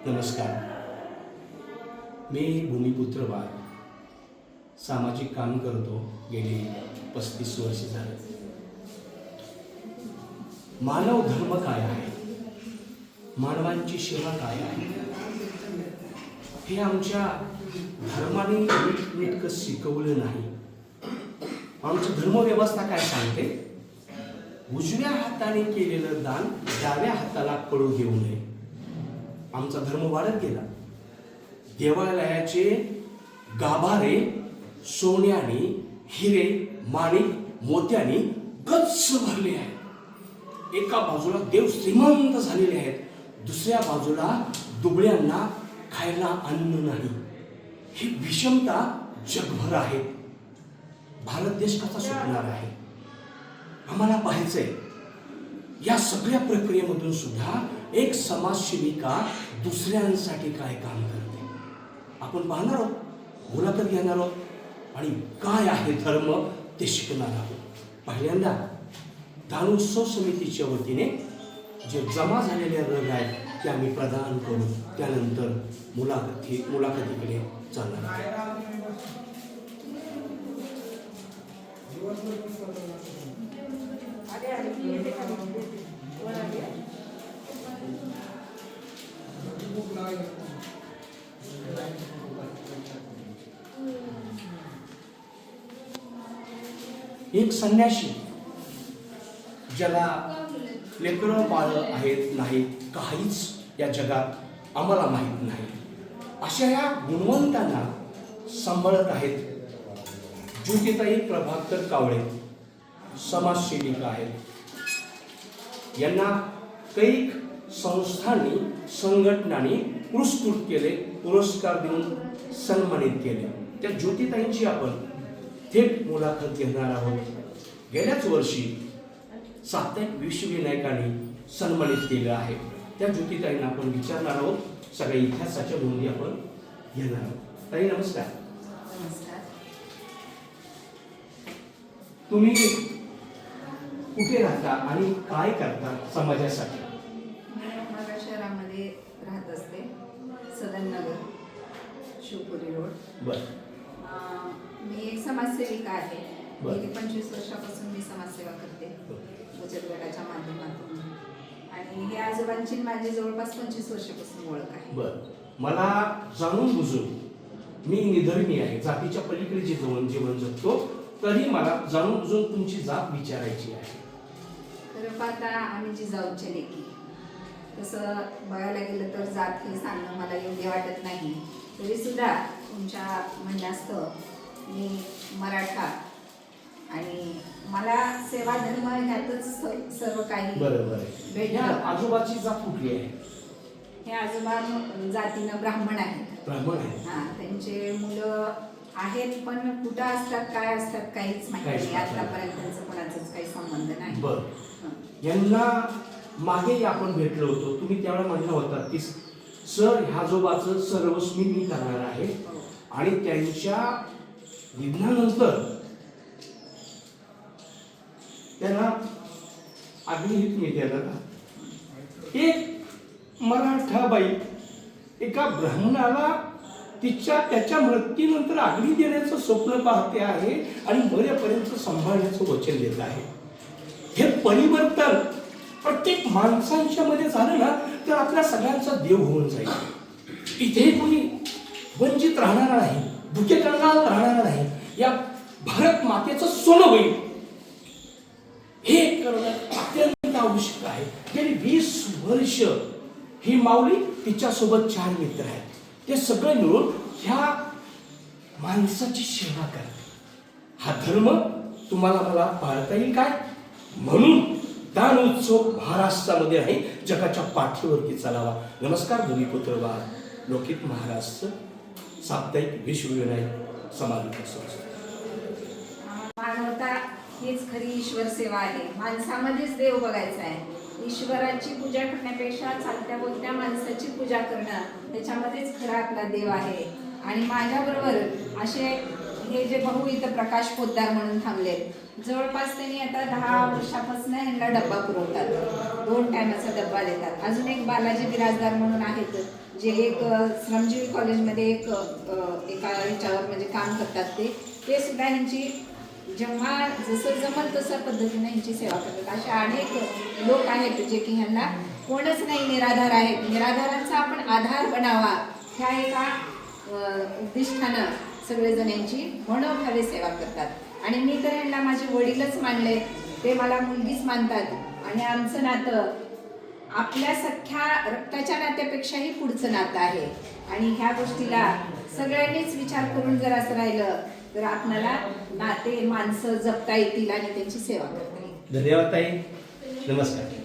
नमस्कार. मी भूमिपुत्र बाळ सामाजिक काम करतो. गेली 35 वर्ष झाले. मानव धर्म काय आहे, मानवांची सेवा काय आहे, हे आमच्या धर्माने नीटनेटकं शिकवलं नाही. आमची धर्मव्यवस्था काय सांगते? उजव्या हाताने केलेलं दान डाव्या हाताला पडू देऊ नये. आमचा धर्म वाढत गेला. देवालयाचे गाभारे सोन्याने, हिरे, माणिक, मोत्याने गच्च भरले आहेत. एका बाजूला देव श्रीमंत झालेले आहेत, दुसऱ्या बाजूला दुबळ्यांना खायला अन्न नाही. ही विषमता जगभर आहे. भारत देश कसा सुटणार आहे? आम्हाला पाहायचंय. या सगळ्या प्रक्रियेमधून सुद्धा एक समाजसेविका दुसऱ्यांसाठी काय काम करते आपण पाहणार आहोत, मुलाखत घेणार आहोत आणि काय आहे धर्म ते शिकणार आहोत. पहिल्यांदा दानोत्सव समितीच्या वतीने जे जमा झालेले रग आहेत ते आम्ही प्रदान करू. त्यानंतर मुलाखतीकडे चालणार आहे. एक संन्यासी ज्याला लेकरं बाळ आहेत नाहीत, काहीच या जगात आम्हाला माहीत नाही, अशा या गुणवंतांना सांभाळत आहेत ज्योतिताई प्रभाकर कावळे, समाजसेविका आहेत. यांना कैक संस्थांनी, संघटनांनी पुरस्कृत केले, पुरस्कार देऊन सन्मानित केले. त्या ज्योतिताईंची आपण थेट मुलाखत घेणार आहोत. गेल्याच वर्षी साप्ताहिक विश्वविनायकांनी सन्मानित केलं आहे. त्या ज्योतिताईंना आपण विचारणार आहोत. सगळ्या इतिहासाच्या नोंदी आपण घेणार आहोत. ताई नमस्कार. नमस्कार. तुम्ही कुठे राहता आणि काय करता समाजासाठी? मी उस्मानाबाद शहरामध्ये राहत असते, सदन नगर, शिवपुरी रोड. बरं. मी एक समाजसेविका आहे. बरं. गेली 25 वर्षापासून मी समाजसेवा करते बचत गटाच्या माध्यमातून. आणि हे आजोबांची माझी जवळपास 25 वर्षापासून ओळख आहे. बरं. मला जाणून बुजून, मी निधर्मी आहे, जातीच्या पलीकडे जे जीवन जगतो, तरी मला जाणून बुजून तुमची जात विचारायची आहे. खरं पाहता आम्ही जी जाऊचे लेकी, तसं बघायला गेलं तर जात हे सांगणं मला योग्य वाटत नाही. तरी सुद्धा तुमच्या म्हणण्यास्तव मी मराठा आणि मला सेवा धर्म ह्यातच सर्व काही भेटलं. आजोबाची जात कुठली आहे? हे आजोबा जातीनं ब्राह्मण आहेत. ब्राह्मण आहे. हा, त्यांचे मुलं आहेत पण कुठं असतात, काय असतात काहीच माहिती नाही. आतापर्यंत त्यांचं कोणाचाच काही संबंध नाही. बरं. यांना मागे आपण भेटलो होतो, तुम्ही त्यावेळेला म्हणलं होता की सर ह्या आजोबाचं सर्वस्वी मी करणार आहे आणि त्यांच्या निधनानंतर त्यांना अग्निहित मी देणार. एक मराठा बाई एका ब्राह्मणाला त्याच्या मृत्यूनंतर अग्नी देण्याचं स्वप्न पाहते आहे आणि मरेपर्यंत सांभाळण्याचं वचन देत आहे. हे परिवर्तन प्रत्येक माणसांच्या मध्ये झालं ना तर आपल्या सगळ्यांचा देव होऊन जाईल. इथे कोणी वंचित राहणार नाही, भुके करणार राहणार नाही. या भारत मातेचं सोनं होईल. हे करणं अत्यंत आवश्यक आहे. गेली 20 वर्ष ही माऊली तिच्यासोबत 4 मित्र आहेत, ते सगळे मिळून ह्या माणसाची सेवा करते. हा धर्म तुम्हाला मला पाळता येईल काय? म्हणून दान उत्सव महाराष्ट्रामध्ये आहे, जगाच्या पाठीवरती चालावा. नमस्कार. भूमिपुत्र बाळ, लोकित महाराष्ट्र, साप्ताहिक विश्वविनायक समाज विकास संस्था. मानवता हीच खरी ईश्वर सेवा आहे. माणसामध्येच देव बघायचा आहे. ईश्वराची पूजा करण्यापेक्षा चालत्या बोलत्या माणसाची पूजा करणं, त्याच्यामध्येच खरा आपला देव आहे. आणि माझ्याबरोबर असे हे जे भाऊ इथं प्रकाश पोद्दार म्हणून थांबले, जवळपास त्यांनी आता 10 वर्षापासून ह्यांना डब्बा पुरवतात, 2 टायमाचा डब्बा देतात. अजून एक बालाजी बिराजदार म्हणून आहेत, जे एक श्रमजीवी कॉलेजमध्ये एका ह्याच्यावर म्हणजे काम करतात. ते सुद्धा ह्यांची जेव्हा जसं जमल तसं पद्धतीने ह्यांची सेवा करतात. असे अनेक लोक आहेत जे की ह्यांना कोणच नाही निराधार आहेत, निराधारांचा आपण आधार बनावा ह्या एका उद्दिष्टानं सगळेजण यांची मनोभावे सेवा करतात. आणि मी तर यांना माझे वडीलच मानले, ते मला मुलगीच मानतात. आणि आमचं नातं आपल्या सख्या रक्ताच्या नात्यापेक्षाही पुढचं नातं आहे. आणि ह्या गोष्टीला सगळ्यांनीच विचार करून जर असं राहिलं तर आपल्याला नाते माणसं जपता येतील आणि त्यांची सेवा करता येईल. धन्यवाद ताई, नमस्कार.